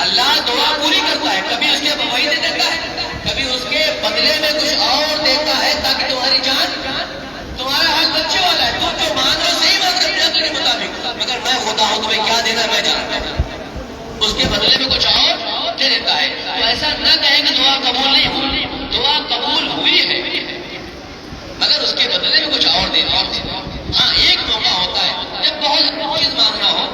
اللہ دعا پوری کرتا ہے، کبھی اس کے وہی دے دیتا ہے، کبھی اس کے بدلے میں کچھ اور دیتا ہے تاکہ تمہاری جان، تمہارا حق بچے والا ہے، تم جو مانگ رہے ہو صحیح مانگ رہے ہو اپنے کے مطابق، مگر میں خدا ہوں تمہیں کیا دینا میں جانتا ہوں، اس کے بدلے میں کچھ اور دے دیتا ہے۔ تو ایسا نہ کہیں کہ دعا قبول نہیں ہوئی، دعا قبول ہوئی ہے مگر اس کے بدلے میں کچھ اور دے اور ہاں ایک موقع ہوتا ہے جب بہت چیز مانگنا ہو۔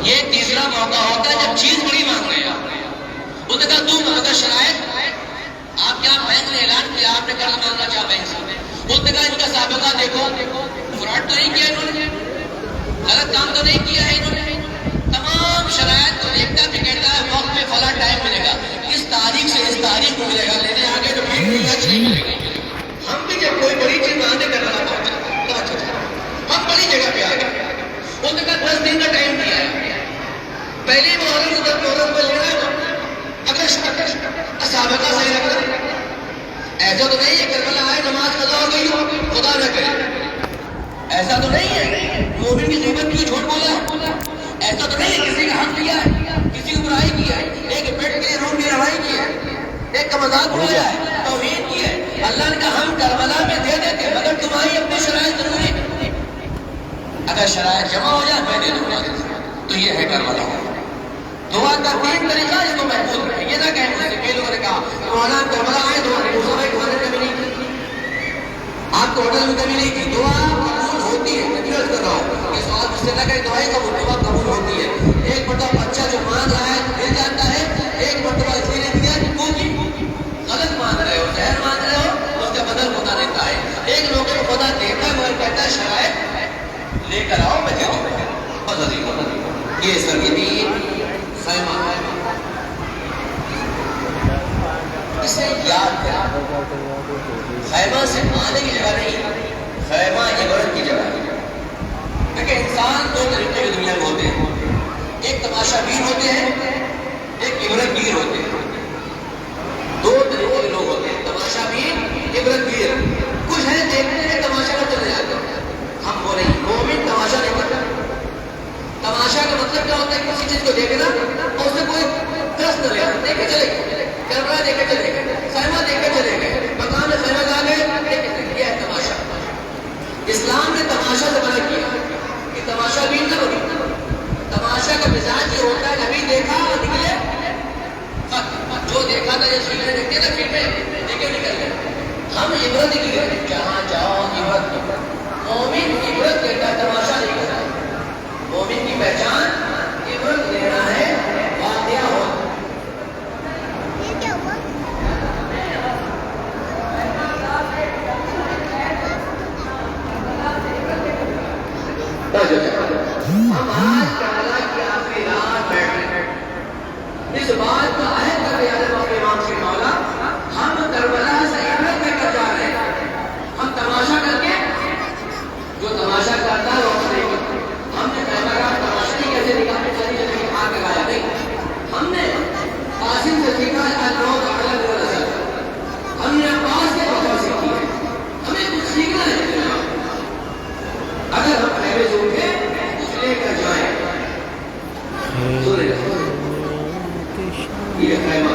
یہ تیسرا موقع ہوتا ہے جب چیز بڑی مانگ رہے ہیں، اس نے کہا تم اگر شرائط آپ کیا بینک نے اعلان کیا آپ نے قرض مانگنا چاہا بینک سے، اس نے کہا ان کا سابقہ دیکھو، فراڈ تو نہیں کیا انہوں نے، غلط کام تو نہیں کیا ہے انہوں نے، تمام شرائط کو دیکھتا پھر کہتا ہے وقت میں فلاں ٹائم ملے گا، اس تاریخ سے اس تاریخ کو ملے گا، لینے آگے تو پھر نہیں ملے گا۔ ہم بھی جب کوئی بڑی چیز مانگنے کرنا پہنچا ہم بڑی جگہ پہ آ گئے، اس نے کہا 10 دن کا ٹائم دیا ہے، پہلے محرم سے 10 محرم کو لینا ہے، اگر سابقہ صحیح رکھنا، ایسا تو نہیں ہے کربلا آئے نماز قضا ہو گئی ہو خدا نہ کرے، ایسا تو نہیں ہے مومن کی غیبت کی جھوٹ بولا، ایسا تو نہیں ہے کسی کا حق لیا ہے، کسی کو برائی کی ہے، ایک بیٹھ کے روم کی روائی کی ہے، ایک کا مذاق اڑایا ہے، توہین کی ہے۔ اللہ نے کہا ہم کربلا میں دے دیتے مگر تمہاری اپنی شرائط ضروری ہے، اگر شرائط جمع ہو جائے میں دے دوں گا، تو یہ ہے کربلا۔ دعا کا 3 طریقہ اس کو محفوظ ہے، یہ نہ کہیں مجھ سے کئی لوگوں نے کہا مولانا کربلا آئے دعا موسیٰ کو ہونے کبھی نہیں کی، آپ کو ہوٹل میں کبھی نہیں کی، دعا قبول ہوتی ہے، میں عرض کر رہا ہوں یہ سوال مجھ سے نہ کریں، دعائیں قبول، دعا قبول ہوتی ہے، ایک مرتبہ بچہ جو مانگ رہا ہے مل جاتا ہے، ایک مرتبہ اس لیے نہیں دیا کہ غلط مانگ رہے ہو، زہر مانگ رہے ہو، اس کا بدل خدا دیتا ہے، ایک لوگوں کو خدا دیتا ہے مگر کہتا ہے شرائط لے کر آؤ میں دے دوں گا، بدل ہی یہ سرگردی خیمہ ہے، اسے یاد کریں، خیمہ سے آنے کی جگہ نہیں، خیمہ عبرت کی جگہ ہے۔ دیکھیں انسان 2 طریقے کی دنیا میں ہوتے ہیں، ایک تماشا بین ہوتے ہیں، ایک عبرت گیر ہوتے ہیں، 2 طریقے کے لوگ ہوتے ہیں، تماشا بین، عبرت گیر، کچھ ہے دیکھتے ہیں تماشا کر چلے جاتے ہیں، ہم وہ نہیں، مومن تماشا نہیں کرتا۔ تماشا کا مطلب کیا ہوتا ہے؟ کسی چیز کو دیکھنا اور اس سے کوئی دست نہ لینا، دیکھے چلے گئے، کربلا دیکھے چلے گئے، خیمہ دیکھے چلے گئے، مکان میں خیمہ لا گئے، دیکھے چلے گئے، یہ ہے تماشا۔ اسلام نے تماشا سے منع کیا کہ تماشا بھی نہ ہو، تماشا کا مزاج یہ ہوتا ہے کبھی دیکھا اور نکلے، جو دیکھا تھا یہ فلمیں دیکھتے تھے، فلمیں دیکھے نکل گئے، ہم عبرت کی گئے، جہاں جاؤ عبرت، مومن عبرت لیتا ہے، تماشا نہیں کرتا، مومن کی پہچان عبرت لینا ہے، واقعہ ہو۔ ہم آج کربلا کی آخری رات بیٹھے اس بات کا عہد کر رہے ہیں اپنے امام سے، مولا ہم کربلا سے عبرت لے کر جا رہے ہیں، ہم تماشا کر کے جو تماشا کرتا ہے وہ نہیں کرتا، ہم نے تماشا نہیں کیسے نکالنے چاہیے لیکن آگ لگایا نہیں، ہم نے قاسم سے سیکھا ہم نے عباس کے بات سیکھی ہے، ہمیں کچھ سیکھنا ہے، اگر ہم پہلے جو تھے کچھ لے کر جائیں، یہ خیمہ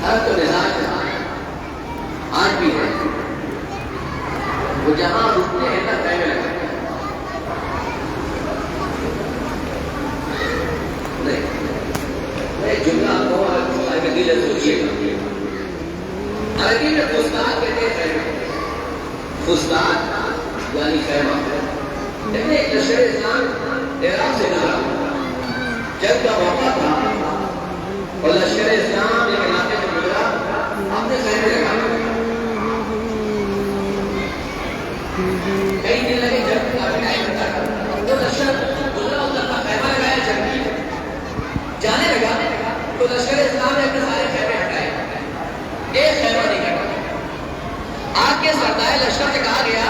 ہر تو نظام آج بھی ہے، وہ جہاں رکتے ہیں نا خیمے لگتے ہیں، نہیں جملہ کو دل سوچیے گا، عربی میں فستاد کہتے ہیں خیمہ، فستاد یعنی خیمہ، لیکن ایک نشر اسلام عراق سے نکلا، جنگ کا موقع تھا اور لشکر اسلام ایک علاقے سے گزرا، اپنے خیمے لگا، کئی دن لگے، جنگ کافی ٹائم لگا، تو لشکر گزرا ادھر کا خیمہ لگایا، جنگ جانے لگا تو لشکر اسلام نے اپنے سارے خیمے ہٹائے، ایک خیمہ نہیں ہٹا۔ آگ کے سردار لشکر سے کہا گیا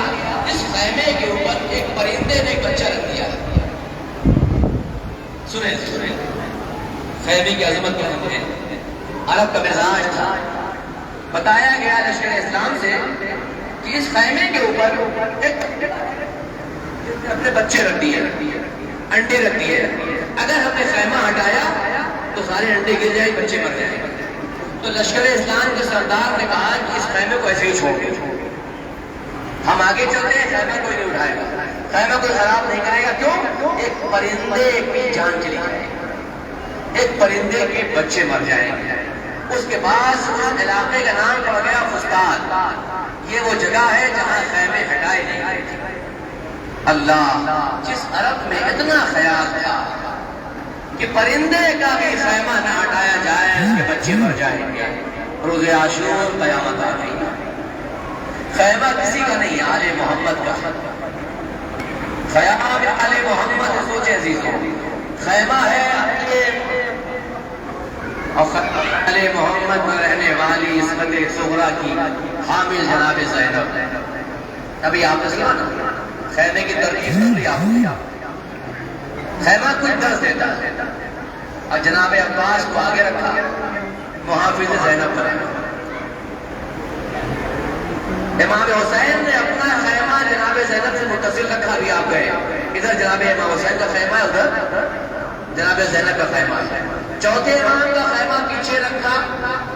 اس خیمے کے اوپر ایک پرندے نے ایک بچہ رکھ دیا۔ سنیں خیمے کی عظمت کیا ہے، عرب کا مزاج تھا۔ بتایا گیا لشکر اسلام سے کہ اس خیمے کے اوپر اپنے بچے رکھ دیے، انڈے رکھ دیے، اگر ہم نے خیمہ ہٹایا تو سارے انڈے گر جائیں، بچے مر جائیں۔ تو لشکر اسلام کے سردار نے کہا کہ اس خیمے کو ایسے ہی چھوڑ دیں، ہم آگے چلتے ہیں، خیمہ کوئی نہیں اٹھائے گا، خیمہ کوئی خراب نہیں کرے گا۔ کیوں؟ ایک پرندے کی جان چلی جائے، ایک پرندے کے بچے مر جائیں گے۔ اس کے بعد اس علاقے کا نام پڑ گیا فستاد، یہ وہ جگہ ہے جہاں خیمے ہٹائے نہیں گئے۔ اللہ، جس عرب میں اتنا خیال تھا کہ پرندے کا بھی خیمہ نہ ہٹایا جائے، اس کے بچے مر جائیں گے، روز عاشور قیامت آ گئی۔ خیمہ کسی کا نہیں، آل محمد کا خیمہ، آل محمد سوچے عزیزوں، خیمہ ہے آل محمد میں رہنے والی عصمت صغریٰ کی حامل جناب زینب۔ ابھی آپ نے سنا نا خیمے کی ترتیب سنی آپ نے، خیمہ کچھ درس دیتا ہے، اور جناب عباس کو آگے رکھا، محافظ زینب پر امام حسین نے اپنا خیمہ جناب زینب سے متصل رکھا، بھی آپ گئے ادھر جناب امام حسین کا خیمہ ہے، ادھر جناب زینب کا خیمہ ہے، چوتھے امام کا خیمہ پیچھے رکھا،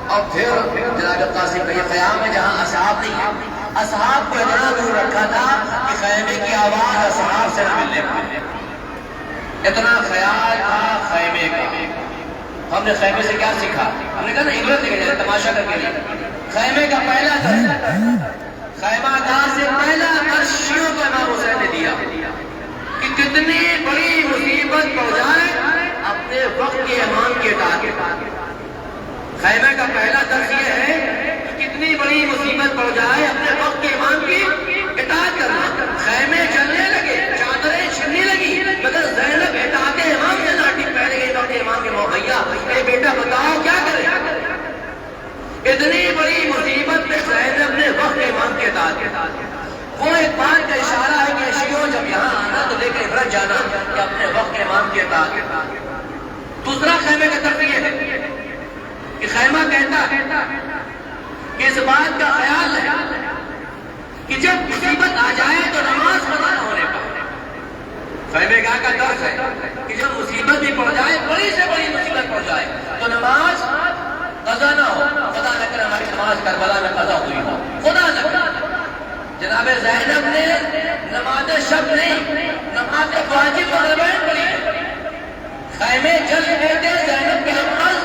اور پھر جناب قاسم کا یہ قیام ہے جہاں اصحاب نہیں ہے، اصحاب کو اتنا دور رکھا تھا کہ خیمے کی آواز اصحاب سے نہ ملنے پائے، اتنا خیال تھا خیمے کا۔ ہم نے خیمے سے کیا سیکھا؟ ہم نے کہا نا عبرت لے کے جائے، تماشا کر کے لیے خیمے کا پہلا درس، خیمہ دار سے پہلا درس شیعوں کو امام حسین نے دیا کہ کتنی بڑی مصیبت پڑ جائے اپنے وقت کے امام کی اطاعت۔ خیمے کا پہلا درس یہ ہے کہ کتنی بڑی مصیبت پڑ جائے اپنے وقت کے امام کی اطاعت کرنا۔ خیمے چلنے لگے، چادریں چھننے لگی، مگر زینب اطاعت امام سے نہ ٹک پہلے گئی، وقت امام کے موقعہ، اے بیٹا بتاؤ کیا کرے؟ اتنی بڑی مصیبت میں زینب نے وقت امام کے اطاعت۔ وہ ایک بات کا اشارہ ہے کہ شیعوں جب یہاں آنا تو لے کے عبرت جانا کہ اپنے وقت امام کے اطاعت۔ دوسرا خیمے کا طرف یہ ہے کہ خیمہ کہتا ہے کہ اس بات کا خیال ہے کہ جب مصیبت آ جائے تو نماز قضا نہ ہونے پائے۔ خیمے گاہ کا درس ہے کہ جب مصیبت بھی پڑ جائے، بڑی سے بڑی مصیبت پڑ جائے تو نماز قضا نہ ہو، خدا نہ کرے ہماری نماز کربلا میں قضا ہوئی ہو، خدا نہ کرے۔ جناب زینب نے نماز شب نہیں، نماز واجب فرضین پڑھی ہے۔ خیمے جل رہے تھے، زینب کی نماز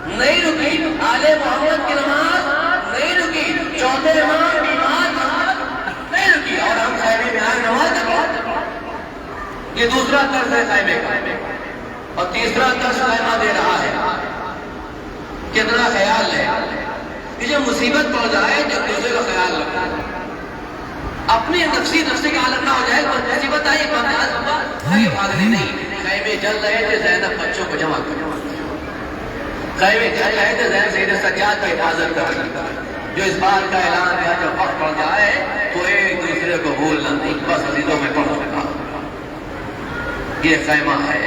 نہیں رکی، آل محمد کی نماز نہیں رکی، چوتھے امام بیمار نماز نہیں رکی، اور ہم خیمے میں آئے نماز پڑھیں۔ یہ دوسرا طرز ہے خیمے کا، اور تیسرا طرز خیمہ دے رہا ہے کتنا خیال ہے کہ جب مصیبت پڑ جائے جب دوسرے کا خیال رکھنا، اپنی نفسی کا حالت نہ ہو جائے تو مصیبت آئی آگے بھاگنے نہیں۔ خیمے جل رہے تھے، زینب بچوں کو جمع کر، خیمے جل رہے تھے، زینب سید سجاد کی حفاظت کر، جو اس بات کا اعلان کیا جب وقت پڑ جائے تو ایک دوسرے کو بھولنا نہیں، بس عزیزوں میں پڑھ رکھا۔ یہ خیمہ ہے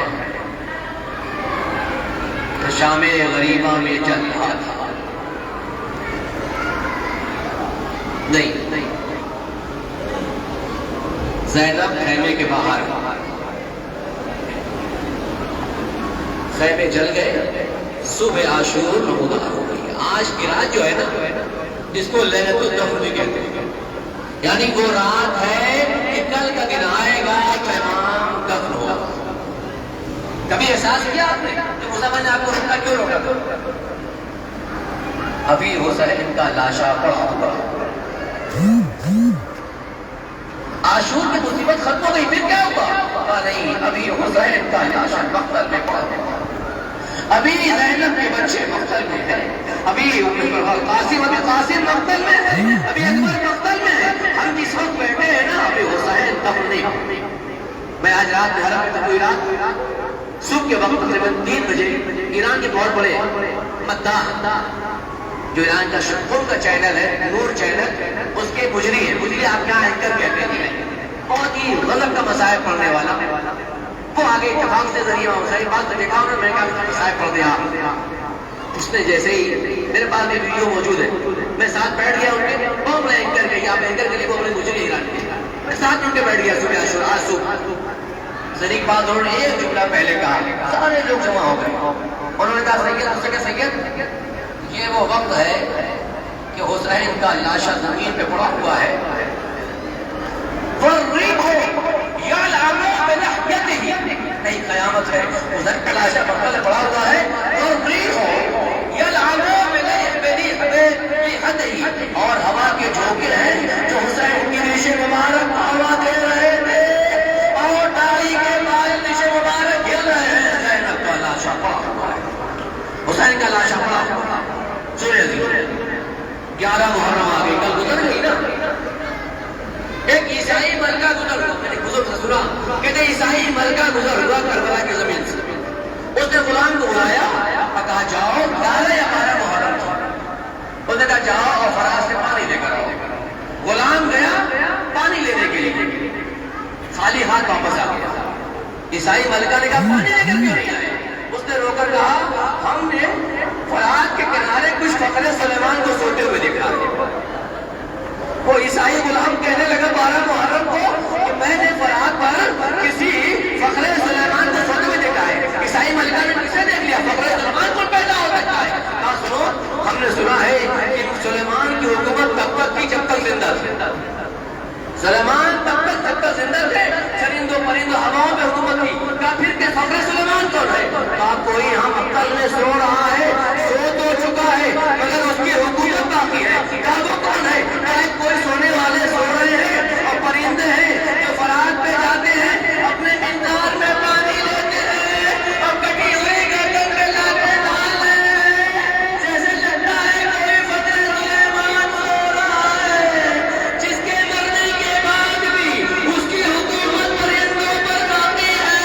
شام غریبہ میں چل رہا تھا، نہیں زینب خیمے کے باہر، خیمے جل گئے، صبح عاشور نمودار ہو گئی۔ آج کی رات جو ہے نا، جس کو لیلۃ الدفن بھی کہتے ہیں، یعنی وہ رات ہے کہ کل کا دن آئے گا تو امام دفن ہوگا۔ کبھی احساس کیا آپ نے کہ مسلمان نے آپ کو روکا کیوں روکا؟ ابھی حسین کا لاشا پڑا ہوا، عاشور کی مصیبت ختم ہو گئی، پھر کیا ہوا؟ کہا نہیں، ابھی حسین کا لاش مقتل میں پڑا ہوا، ابھی زینب کے بچے مقتل میں ہیں، ابھی قاسم مقتل میں ہے، ابھی اکبر مقتل میں ہے، ہم جس وقت بیٹھے ہیں نا ابھی حسین تب نہیں۔ میں آج رات میں حرم میں کوئی رات صبح کے وقت تقریباً 3 بجے ایران کے بہت بڑے مداح جو ایران کا ان کا چینل ہے نور چینل، اس کے مجری ہیں، مجری آپ یہاں اینکر کہتے ہیں، بہت ہی غضب کا مصائب پڑھنے والا، وہ آگے اتفاق سے ذریعہ صحیح بات دیکھا انہوں نے، میں کہا مصائب پڑھ دیا۔ اس نے جیسے ہی میرے پاس بھی ویڈیو موجود ہے، میں ساتھ بیٹھ گیا ان کے، وہ بڑے اینکر کے آپ اینکر کے لیے وہ بڑے مجری ایران کے، میں ساتھ ان کے بیٹھ گیا صبح آج صبح ذریعہ بات انہوں نے ایک جملہ پہلے کہا، سارے لوگ جمع ہو گئے، انہوں نے کہا سید اس سے کہ سید یہ وہ وقت ہے کہ حسین کا لاشا زمین پہ پڑا ہوا ہے، نہیں قیامت ہے، حسین کا لاشا مقتل پڑا ہوا ہے، اور ہوا کے جھونکے ہیں جو حسین کی ریش مبارک ہوا دے رہے تھے اور ڈالی کے بال ریش مبارک گر رہے ہیں، زینب کا لاشا پڑا ہوا ہے، حسین کا لاشا پڑا ہوا ہے۔ 11 محرم آ گئی، کل گزر گئی نا، ایک عیسائی ملکہ گزر ہوا، میں نے بزرگ سے سنا، کہتے عیسائی ملکہ گزر ہوا کربلا کی زمین سے، اس نے غلام کو بلایا اور کہا جاؤ 11 محرم تھا، اس نے کہا جاؤ اور فراز سے پانی لے کر آؤ، غلام گیا پانی لینے کے لیے، خالی ہاتھ واپس آ گیا، عیسائی ملکہ نے کہا پانی لے کر کیوں نہیں آئے؟ اس نے رو کر کہا ہم نے فرات کے کنارے کچھ فخر سلیمان کو سوتے ہوئے دیکھا ہے۔ وہ عیسائی غلام کہنے لگا 12 محرم کو کہ میں نے فرات پر کسی فخر سلیمان کو سوتے ہوئے دیکھا ہے۔ عیسائی ملکہ نے کسے دیکھ لیا؟ فخر سلیمان کو پیدا ہو سکتا ہے۔ کہا سنو، ہم نے سنا ہے کہ سلیمان کی حکومت تب تک تھی جب تک زندہ تھے، سلیمان تب تک زندہ تھے، چرندوں پرندوں ہواؤں پہ حکومت تھی۔ کہا پھر کہ فخر سلیمان کون ہے؟ کہا کوئی ہم عقل میں سو رہا ہے، سو تو چکا ہے مگر اس کی حکومت باقی ہے۔ کہا وہ کون ہے؟ کہا کوئی سونے والے سو رہے ہیں اور پرندے ہیں جو فرات پہ جاتے ہیں، اپنے انتظار میں پانی لیتے ہیں اور کٹی ہوئی گردن پہ لاتے ڈال رہے ہیں، جیسے لگتا ہے کوئی فخر سلیمان سو رہا ہے جس کے مرنے کے بعد بھی اس کی حکومت پرندوں پر باقی ہے۔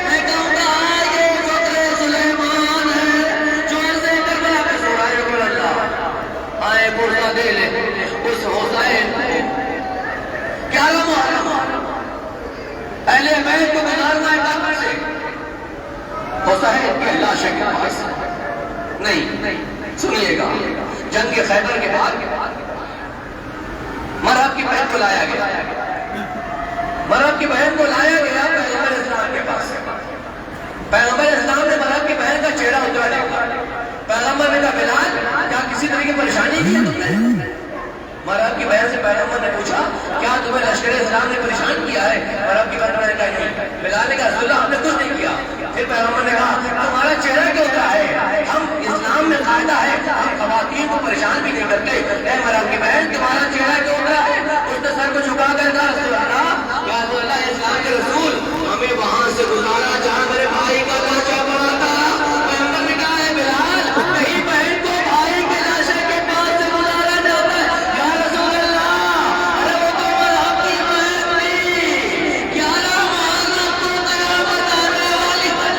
میں کہوں گا یہ فخر سلیمان ہے جو عرض کربلا پہ سو رہا ہے۔ رب اللہ آئے پرسہ دے لے اس حسین کو 11 محرم اہل بیت کو گزارنا ہے کافر سے، حسین کے لاشے کے پاس نہیں۔ سنیے گا، جنگ خیبر کے بعد مرحب کی بہن کو لایا گیا، مرحب کی بہن کو لایا گیا پیغمبر اسلام کے پاس۔ پیغمبر اسلام نے مرحب کی بہن کا چہرہ اترا دیکھا، پیغمبر نے کہا بلال کیا کسی طرح کی پریشانی کی ہے تم نے؟ مرحب کی بہن سے پیغمبر نے پوچھا کیا تمہیں لشکر اسلام نے پریشان کیا ہے؟ مرحب کی بہن نے کہا نہیں۔ بلال نے کہا رسول اللہ ہم نے کچھ نہیں کیا۔ پھر پیغمبر نے کہا تمہارا چہرہ کیوں اترا ہے؟ ہم اسلام میں قاعدہ ہے ہم خواتین کو پریشان بھی نہیں کرتے، اے مرحب کی بہن تمہارا چہرہ کیوں اترا ہے؟ اس نے سر کو جھکا کر کہا رسول اللہ اسلام کے رسول ہمیں وہاں سے گزارا جہاں میرے بھائی کا لاشا پڑا تھا۔ پیغمبر نے کہا ہے بلال کہیں بہن کو بھائی کے لاشے کے پاس سے گزارا جاتا ہے؟ یا رسول اللہ ارے وہ تو مرحب کی بہن تھی، 11 محرم کو قیامت آنے والی ہے،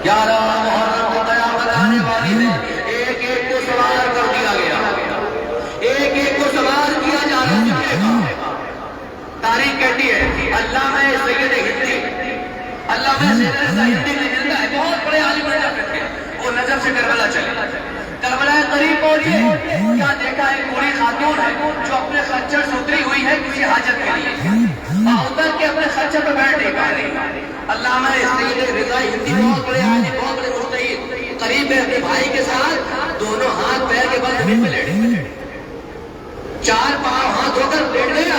11 محرم کو قیامت آنے والی ہے۔ ایک ایک کو سوار کر دیا گیا، ایک ایک کو سوار کیا جا رہا ہے۔ تاریخ کہتی ہے علامہ سید ہندی، علامہ سید ہندی لکھتا ہے، بہت بڑے عالم نجف تھے، وہ نجف سے کربلا چلے، کربلا قریب پہنچے، کیا دیکھا ہے بوڑھی خاتون ہے جو اپنے خچر سے اتری ہوئی ہے کسی حاجت کے لیے، اتر کے اپنے خچر پہ بیٹھ نہیں پا رہی۔ علامہ سید رضا ہندی بہت بڑے عالم، بہت بڑے مجتہد، قریب ہے اپنے بھائی کے ساتھ، دونوں ہاتھ پیر کے بل زمین پہ لیٹے، 4 پاؤں ہاتھ دھو کر لیٹ گئے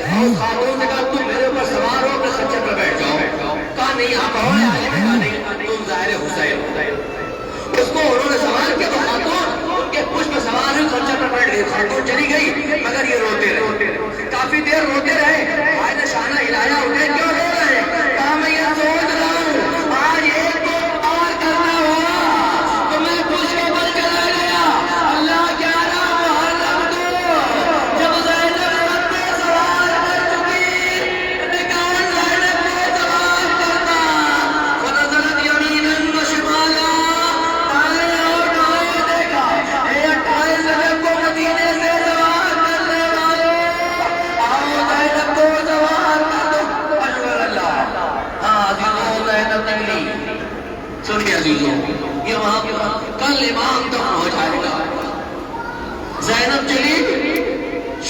اور خاتون نے کہا تم میرے اوپر سوار ہو اپنے خچر پر بیٹھ جاؤ۔ کہا نہیں آپ اور عالم نے کہا نہیں تم ظاہر حسین ہو۔ اس کو انہوں نے سوال کیا تو خاتون ان کے پشت پہ سوار فارغ خرچہ پر بیٹھ گئی، خاتون چلی گئی مگر یہ روتے رہے، کافی دیر روتے رہے۔ بھائی نے شانہ ہلایا، اٹھے، کیوں رو رہے ہیں؟ کہا میں یہ سوچ رہا ہوں آج ایک کو پار کرنا ہوا تو میں خوش کے بل چلا گیا، اللہ کیا نام محرم کو جب زینب رب پہ سوار کر چکی، نکال زینب کو سوار کرتا، ونظرت یمیناً و شمالا، دائیں اور بائیں دیکھا، اے 28 زینب کو مدینے سے سوار کرنے والوں، آؤ زینب کو سوار کر دو، اشکر اللہ۔ ہاں عزیزوں، زینب نکلی، سنیے عزیزوں، یہ وہاں کل امام تک ہو جائے گا۔ زینب چلی،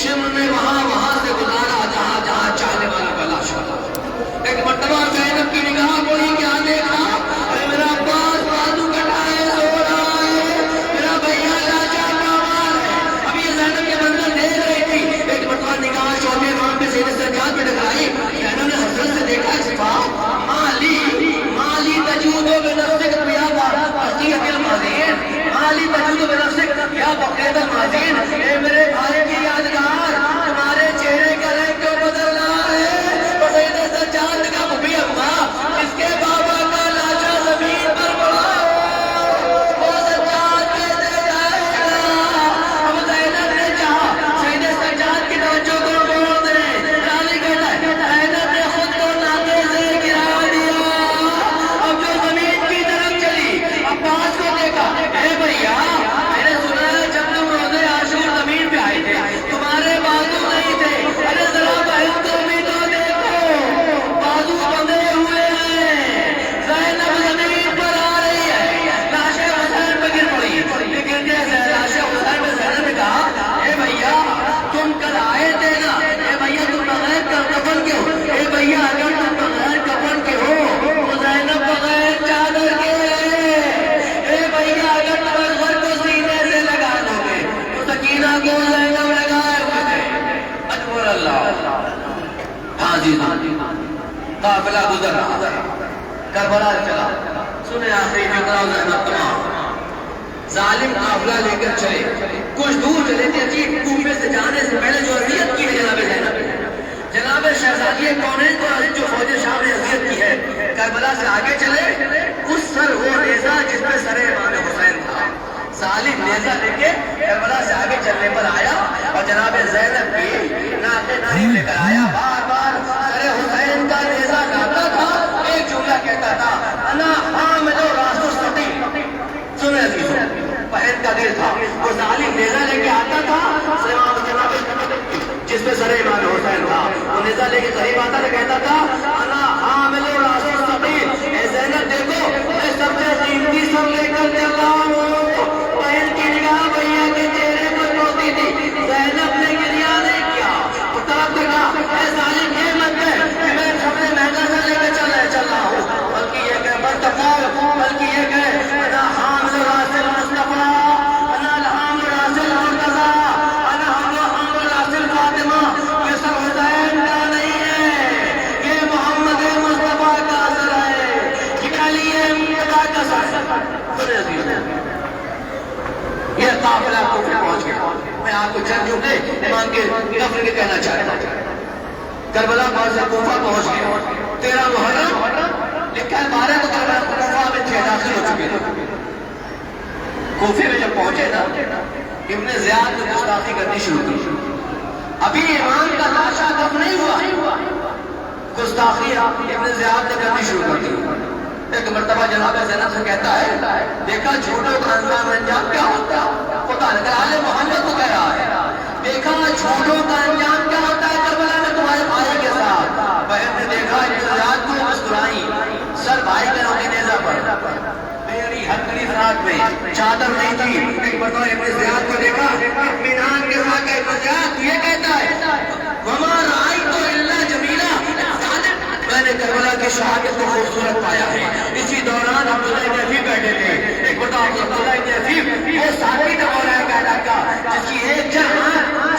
شمر نے وہاں سے گزارا جہاں جہاں چاہنے والا بلا شاہ۔ ایک مرتبہ زینب کی نگاہ پڑی، کیا دیکھا؟ ارے میرا عباس بازو کٹائے سو رہا ہے، میرا بھیا چاچا بیمار ہے۔ اب یہ زینب کے منظر دیکھ رہی تھی، ایک مرتبہ نگاہ چوتھے امام پہ سینے سجاد پہ ٹکرائی، زینب نے حسرت سے دیکھا، صفا مالی تجود بنفسک یا بقیت المازین، مالی تجود بنفسک یا بقیت المازین، اے میرے بھائی کی یادگار، تمہارے چہرے کا رنگ کیوں بدل رہا ہے؟ حسین سجاد کا بھوبی ابا، اس کے بابا کا لاچا زمین پر پڑا ہو، وہ سجاد کیسے جائے گا؟ اب زینب نے چاہا حسین سجاد کی توجہ کو موڑ دیں، راوی کہتا ہے زینب نے خود کو ناطے سے گرا دیا، اب جو زمین کی طرف چلی، عباس کو دیکھا، اے بھیا میں نے سنا ہے جب تم روزے عاشور زمین پہ آئے تھے تمہارے بازو نہیں تھے، ارے ذرا بہن تم بھی تو دیکھو، بازو بندھے ہوئے ہیں، زینب زمین پر آ رہی ہے، لاش حسین پہ گر پڑی، لیکن جیسے لاش حسین پہ زینب نے کہا اے بھیا تم کل آئے تھے نا، اے بھیا تم بغیر کفن کے ہو، اے بھیا اگر تم بغیر کفن کے ہو تو زینب بغیر چادر کے ہے، اے بھیا اگر تم اکبر کو سینے سے لگا دو گے تو سکینہ کو زینب لگائے ہوئے تھے، اکبر اللہ۔ ہاں جی قافلہ گزر رہا، کربلا چلا، سنے آخری فکرہ زینب تمام، ظالم قافلہ لے کر چلے، کچھ دور چلے تھے، عجیب کوفے سے جانے سے پہلے جو اذیت کی ہے جناب زینب، جناب شہزادی کونین کو جو فوج شام نے اذیت کی ہے، کربلا سے آگے چلے، اس سر وہ نیزہ جس پہ سر امام حسین تھا، ظالم نیزہ لے کے کربلا سے آگے چلنے پر آیا اور جناب زینب کی ناقے قریب لے کر آیا، بار بار سر حسین کا نیزہ کہتا تھا، ایک جملہ کہتا تھا انا حامل راس السقیم، سنیں عزیزوں، بہن کا دل تھا، وہ ظالم نیزہ لے کے آتا تھا، جس پہ سر امام حسین تھا، وہ نیزہ لے کے قریب آتا تھا، کہتا تھا انا حامل راس السقیم، اے زینب دیکھو میں سب سے قیمتی سب لے کر چل رہا ہوں، بہن کی نگاہ بھیا کے چہرے پر روتی تھی، زینب نے گریہ نہیں کیا، اس طرف سے کہا اے ظالم یہ مت کہہ کہ میں سب سے مہنگا سا لے کے چل رہا ہوں، بلکہ یہ کہ بلکہ یہ کہ انا حامل راس المصطفیٰ، انا حامل راس المرتضیٰ، انا حامل راس الفاطمہ، یہ سب حسین کا نہیں ہے، یہ محمد مصطفیٰ کا اثر ہے، یہ علی مصطفیٰ کا اثر ہے۔ یہ قافلہ کوفے پہنچ گیا، میں آپ کو چند جملے امام کے دفن کے کہنا چاہتا ہوں۔ کربلا سے کوفہ پہنچ گیا، 13 محرم لکھا ہے 12 کو کربلا کوفہ میں تھے، داخل ہو چکے تھے، کوفے میں جب پہنچے نا ابن زیاد نے گستاخی کرنی شروع کی، ابھی امام کا لاشا دفن نہیں ہوا، گستاخی ابن زیاد نے کرنی شروع کر دی۔ ایک مرتبہ جناب زینب سے کہتا ہے دیکھا جھوٹوں کا انجام کیا ہوتا ہے، پتا لگا آل محمد کو کہہ رہا ہے، دیکھا جھوٹوں کا انجام کیا ہوتا ہے کربلا میں تمہارے بھائی کے ساتھ، بہن نے دیکھا ابن زیاد کو مسکرائی، سر بھائی بہنوں کی نیزہ پر، میری ہتھکڑی فراق میں چادر نہیں تھی، ایک مرتبہ ابن زیاد کو دیکھا، اطمینان کے ساتھ ابن زیاد یہ کہتا ہے وما رأیت الا جمیلا، میں نے کربلا کی شہادت کو خوبصورت پایا ہے۔ اسی دوران عبداللہ ابن عفیف بیٹھے تھے، ایک بڑا عبداللہ ابن عفیف وہ ساتھی کا مولا ہے کا جس کی ایک جنگ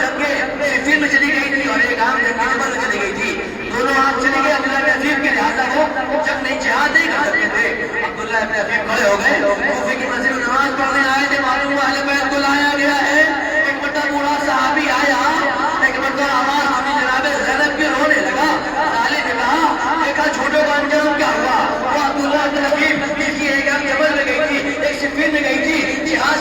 صفین میں چلی گئی تھی اور ایک عام جنگ جبل میں چلی گئی تھی، دونوں آپ چلی گئے، عبداللہ ابن عفیف کے لحاظہ وہ جب نہیں جہاد نہیں کر سکتے تھے، عبداللہ ابن عفیف کھڑے ہو گئے، کوفے کی مسجد میں نماز پڑھنے آئے تھے، معلوم ہوا اہل بیت کو لایا گیا ہے،